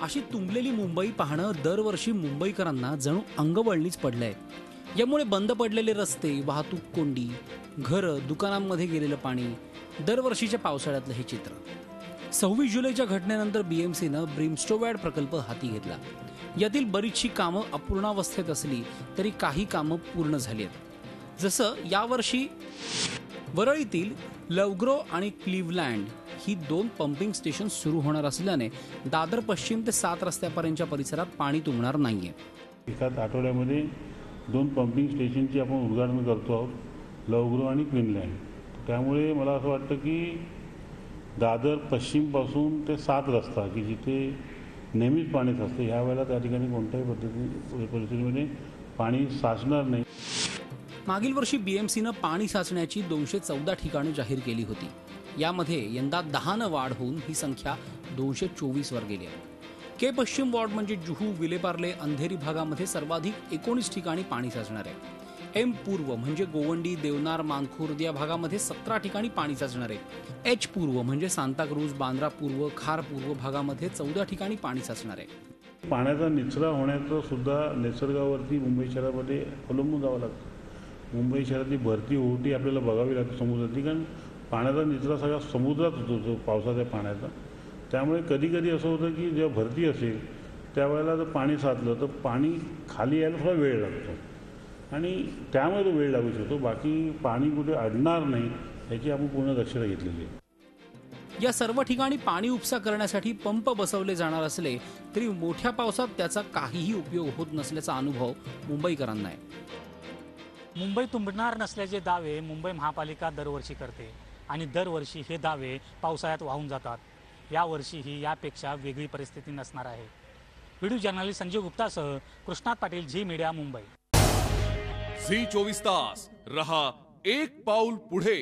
अशी तुंबलेली मुंबई पाहणं दरवर्षी मुंबईकरांना जणू अंगवळणीच पडलंय। यामुळे बंद पडलेले रस्ते, वाहतूक कोंडी, घरं, दुकानांमध्ये गेलेलं पाणी, दरवर्षीच्या पावसाळ्यातलं हे चित्र। 26 जुलैच्या घटनेनंतर बीएमसीनं ब्रिमस्टोवॅड प्रकल्प हाती घेतला। यातील बरीचशी कामं अपूर्णावस्थेत असली तरी काही कामं पूर्ण झाली आहेत। जसं यावर्षी वरळीतील लवग्रो आणि क्लीव्हलँड ही 2 पंपिंग स्टेशन सुरू होणार असल्याने दादर पश्चिम ते 7 रस्त्यापर्यंतच्या परिसरात पाणी तुंबणार नाहीये। एकाच आठवड्यामध्ये 2 पंपिंग स्टेशनची आपण उद्घाटन करतो आहोत, लवग्रो आणि क्लीव्हलँड। त्यामुळे मला असं वाटतं की दादर पश्चिमपासून ते 7 रस्ता की जिथे नेहमीच पाणी साचतं, ह्या वेळेला त्या ठिकाणी कोणत्याही परिस्थितीमध्ये पाणी साचणार नाही। मागील वर्षी बीएमसीनं पाणी साचण्याची 214 ठिकाणं जाहीर केली होती। यामध्ये यंदा 10 वाढ होऊन ही संख्या 224 वर गेली आहे। के पश्चिम वॉर्ड म्हणजे जुहू, विलेपार्ले, अंधेरी भागामध्ये सर्वाधिक 19 ठिकाणी पाणी साचणार आहे। एम पूर्व म्हणजे गोवंडी, देवनार, मानखुर्द या भागामध्ये 17 ठिकाणी पाणी साचणार आहे। एच पूर्व म्हणजे सांताक्रूज, बांद्रा पूर्व, खार पूर्व भागामध्ये 14 ठिकाणी पाणी साचणार आहे। पाण्याचा निचरा होण्याचं सुद्धा निसर्गावरती मुंबई शहरामध्ये अवलंबून जावं लागतं। मुंबई शहरातली भरती ओहोटी आपल्याला बघावी लागते समुद्रातली, कारण पाण्याचा निचरा सगळा समुद्रात होतो पावसाच्या पाण्याचा। त्यामुळे कधी कधी असं होतं की जेव्हा भरती असेल त्यावेळेला जर पाणी साचलं तर पाणी खाली यायला थोडा वेळ लागतो आणि त्यामुळे तो वेळ लागू शकतो। बाकी पाणी कुठे अडणार नाही याची आपण पूर्ण दक्षता घेतलेली आहे। या सर्व ठिकाणी पाणी उपसा करण्यासाठी पंप बसवले जाणार असले तरी मोठ्या पावसात त्याचा काहीही उपयोग होत नसल्याचा अनुभव मुंबईकरांना आहे। मुंबई तुंबणार नसल्याचे दावे मुंबई महापालिका दरवर्षी करते आणि दरवर्षी हे दावे पावसाळ्यात वाहून जातात। यावर्षीही यापेक्षा वेगळी परिस्थिती नसणार आहे। व्हिडिओ जर्नलिस्ट संजय गुप्तासह Krishnat Patil, Zee media, Mumbai. Zee 24 तास रहा एक पाऊल पुढे।